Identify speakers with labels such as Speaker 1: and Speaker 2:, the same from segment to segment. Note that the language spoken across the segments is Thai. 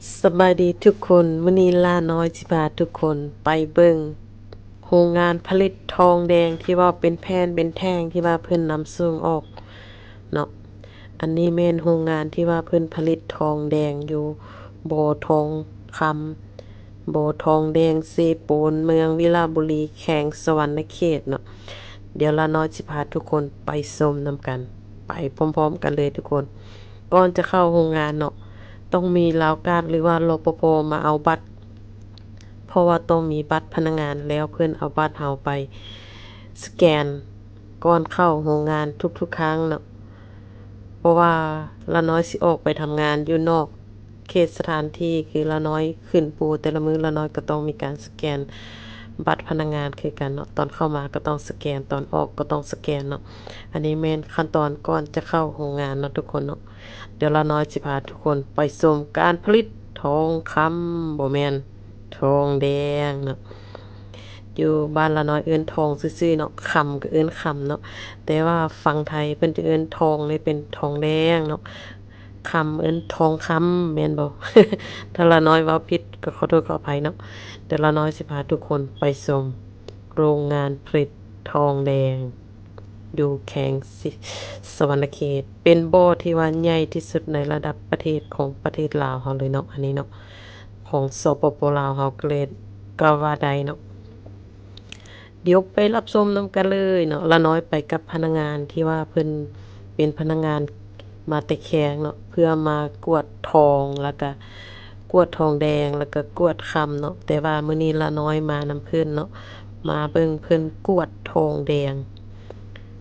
Speaker 1: สบายดีทุกคนมื้อนี้ลาน้อยสิพาทุกคนไปเบิ่งโรงงานผลิตทองแดงที่ว่าเป็นแผ่นเป็นแท่งที่ว่าเพิ่นนำส่งออกเนาะอันนี้แม่นโรงงานที่ว่าเพิ่นผลิตทองแดงอยู่บ่อทองคำบ่อทองแดงเซโปนเมืองวิฬาบุรีแขวงสะหวรรณเขตเนาะเดี๋ยวลาน้อยสิพาทุกคนไปชมนำกันไปพร้อมๆกันเลยทุกคนก่อนจะเข้าโรงงานเนาะ ต้องมีราวการ์ดหรือว่ารปภมาเอาบัตรเพราะว่าต้องมีบัตรพนักงานแล้วเพื่อนเอาบัตรเฮาไปสแกนก่อนเข้าโรงงานทุกๆครั้งเนาะเพราะว่าละน้อยสิออกไปทำงานอยู่นอกเขตสถานที่คือละน้อยขึ้นปูแต่ละมื้อละน้อยก็ต้องมีการสแกนบัตรพนักงานคือกันเนาะตอนเข้ามาก็ต้องสแกนตอนออกก็ต้องสแกนเนาะอันนี้แม่นขั้นตอนก่อนจะเข้าโรงงานเนาะทุกคนเนาะ เดี๋ยวเราน้อยสิพาทุกคนไปชมการผลิตทองคำบ่แม่นทองแดงเนาะอยู่บ้านละน้อยเอิ้นทองซื่อๆเนาะคำก็เอิ้นคำเนาะแต่ว่าฝั่งไทยเพิ่นจะเอิ้นทองเลยเป็นทองแดงเนาะคำเอิ้นทองคำแม่นบ่ถ้าละน้อยเว้าผิดก็ขอโทษขออภัยเนาะเดี๋ยวละน้อยสิพาทุกคนไปชมโรงงานผลิตทองแดง อยู่แขวงสะหวรรณเขตเป็นบ่อที่ว่าใหญ่ที่สุดในระดับประเทศของประเทศลาวเฮาเลยเนาะอันนี้เนาะของสปปลาวเฮาก็เลยก็ว่าได้เนาะเดี๋ยวไปรับชมนำกันเลยเนาะละน้อยไปกับพนักงานที่ว่าเพิ่นเป็นพนักงานมาแต่แขวงเนาะเพื่อมากวดทองแล้วก็กวดทองแดงแล้วก็กวดคำเนาะแต่ว่ามื้อนี้ละน้อยมานำเพิ่นเนาะมาเบิ่งเพิ่นกวดทองแดง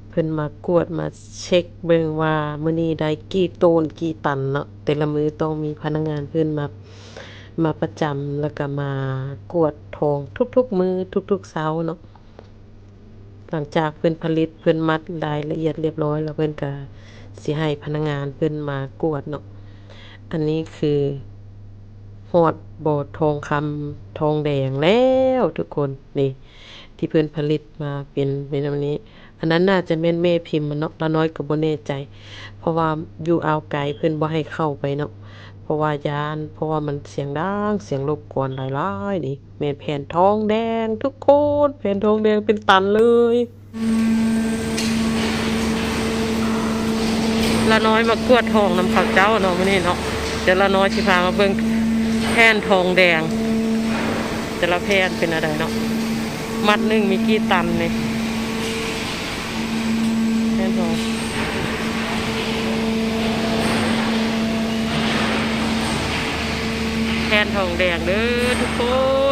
Speaker 1: เพิ่นมากวดมาเช็กเบิ่งว่ามื้อนี้ได้กี่โตนกี่ตันเนาะแต่ละมื้อต้องมีพนักงานเพิ่นมาประจำแล้วก็มากวดทองทุกๆมื้อทุกๆเช้าเนาะหลังจากเพิ่นผลิตเพิ่นมัดรายละเอียดเรียบร้อยแล้วเพิ่นก็สิให้พนักงานเพิ่นมากวดเนาะอันนี้คือฮอดบ่ทองคำทองแดงแล้วทุกคนนี่ที่เพิ่นผลิตมาเป็นแบบนี้ อันนั้นน่าจะแม่นแม่พิมพ์อะเนาะละน้อยก็บ่แน่ใจเพราะว่าอยู่อ่าวไกลเพิ่นบ่ให้เข้าไปเนาะเพราะว่าย้านเพราะว่ามันเสียงดังเสียงรบกวนหลายๆนี่แม่นแผ่นทองแดงทุกคนแผ่นทองแดงเป็นตันเลยละน้อยมากวดทองนำเขาเจ้าเนาะมื้อนี้เนาะเดี๋ยวละน้อยสิพามาเบิ่งแผ่นทองแดงแต่ละแผ่นเป็นอะไรเนาะมัดหนึงมีกี่ตันนี่แผ่นทอง แผ่นทองแดงเด้อทุกค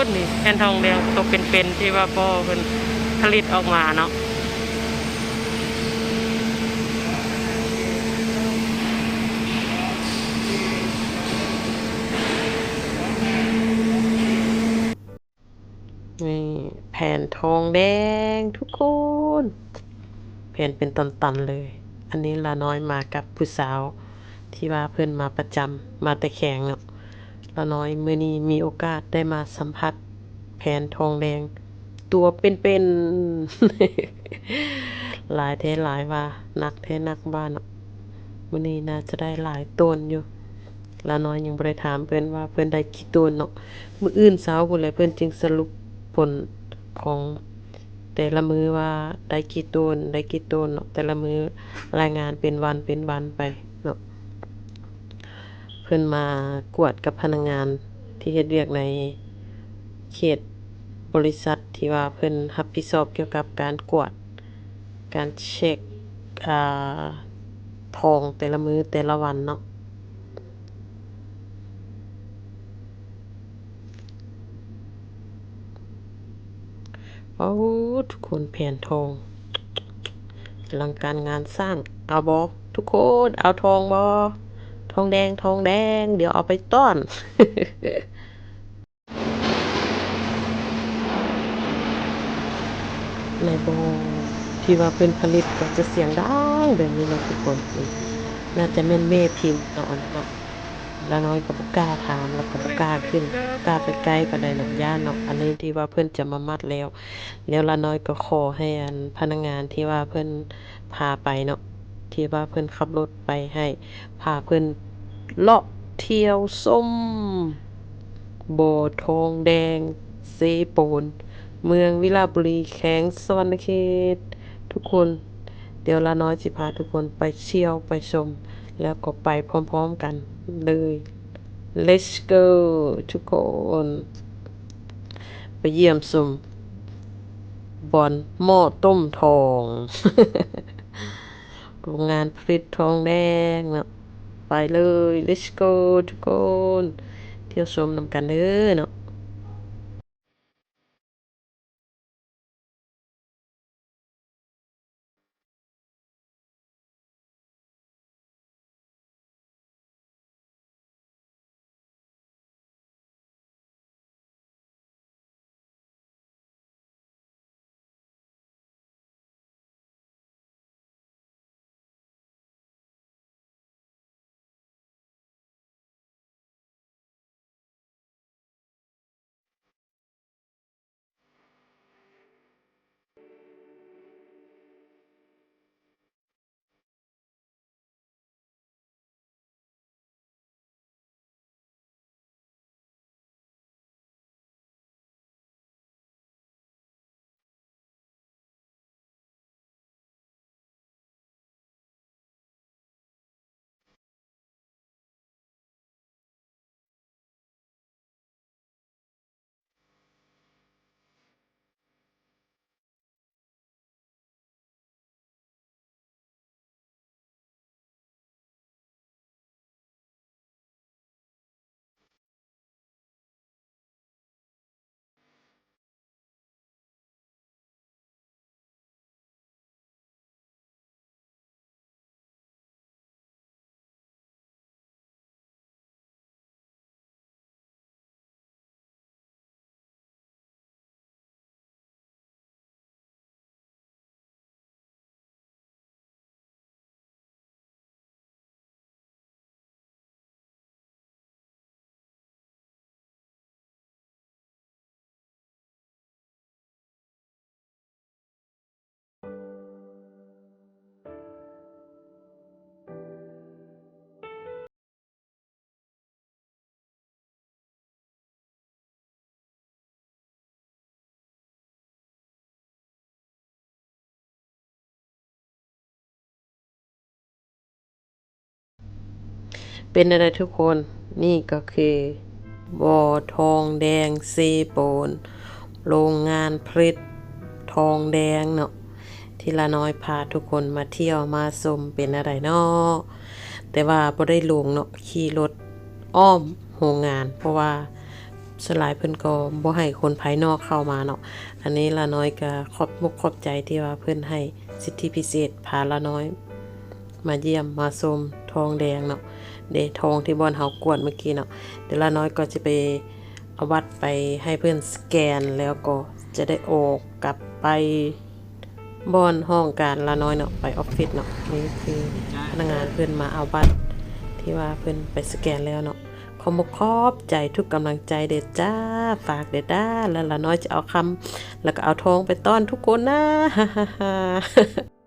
Speaker 1: นนี่แผ่นทองแดงตัวเป็นๆที่ว่าพ่อเพิ่นผลิตออกมาเนาะนี่แผ่นทองแดงทุกคนแผ่นเป็นตันๆเลยอันนี้ลาน้อยมากับผู้สาวที่ว่าเพิ่นมาประจำมาแต่แข็งเนาะลาน้อยมื้อนี้มีโอกาสได้มาสัมผัสแผ่นทองแดงตัวเป็นๆหลายแท้หลายว่านักแท้นักว่าเนาะมื้อนี้น่าจะได้หลายต้นอยู่ ลาน้อยยังบ่ได้ถามเพิ่นว่าเพิ่นได้กี่ต้นเนาะมื้ออื่นเช้าพุ่นแหละเพิ่นจึงสรุปผลของแต่ละมื้อว่าได้กี่ต้นได้กี่ต้นเนาะแต่ละมื้อรายงานเป็นวันเป็นวันไปเนาะเพิ่นมากวดกับพนักงานที่เฮ็ดเวียกในเขตบริษัทที่ว่าเพิ่นรับผิดชอบเกี่ยวกับการกวดการเช็กอ่าทองแต่ละมื้อแต่ละวันเนาะ โอ้ทุกคนแผ่นทองอลังการงานสร้างเอาบอทุกคนเอาทองบอทองแดงทองแดงเดี๋ยวเอาไปต้อนในบอที่ว่าเป็นผลิตก็จะเสียงดังแบบนี้นะทุกคนนี่น่าจะแม่นแม่พิมพ์เนาะเนาะแล้วน้อยก็บ่กล้าถามแล้วก็บ่กล้าขึ้นกล้าไปใกล้ปานใดเนาะย้านเนาะอันนี้ที่ว่าเพิ่นจะมามัดแล้วละน้อยก็ขอให้อันพนักงานที่ว่าเพิ่นพาไปเนาะที่ว่าเพิ่นขับรถไปให้พาเพิ่นเลาะ เที่ยวส้มบ่อทองแดงเซโปนเมืองวิลาบุรีแขวงสะวรรณเขตทุกคนเดี๋ยวละน้อยสิพาทุกคนไปเที่ยวไปชมแล้วก็ไปพร้อมๆกันเลย Let's go ทุกคนไปเยี่ยมชมบ่อนหม้อต้มทอง โรงงานผลิตทองแดงเนาะไปเลย let's go ทุกคนเที่ยวชมนำกันเด้อเนาะเป็นอะไรทุกคนนี่ก็คือบ่อทองแดงเซโปนโรงงานผลิตทองแดงเนาะที่ละน้อยพาทุกคนมาเที่ยวมาชมเป็นอะไรเนาะแต่ว่าบ่ได้ลงเนาะขี่รถอ้อมโรงงานเพราะว่าสลายเพิ่นก็บ่ให้คนภายนอกเข้ามาเนาะอันนี้ละน้อยก็ขอบมุกขอบใจที่ว่าเพิ่นให้สิทธิพิเศษพาละน้อยมาเยี่ยมมาชมทองแดงเนาะเดทองที่บ่อนเฮากวดเมื่อกี้เนาะเดี๋ยวละน้อยก็จะไปเอาบัตรไปให้เพื่อนสแกนแล้วก็จะได้ออกกลับไปบ่อนห้องการละน้อยเนาะไปออฟฟิศเนาะนี่คือพนักงานเพื่อนมาเอาบัตรที่ว่าเพื่อนไปสแกนแล้วเนาะขอบใจทุกกำลังใจเด็ดจ้าฝากเด็ดด้าแล้วละน้อยจะเอาคำแล้วก็เอาทองไปต้อนทุกคนนะฮ่าฮ่าฮ่า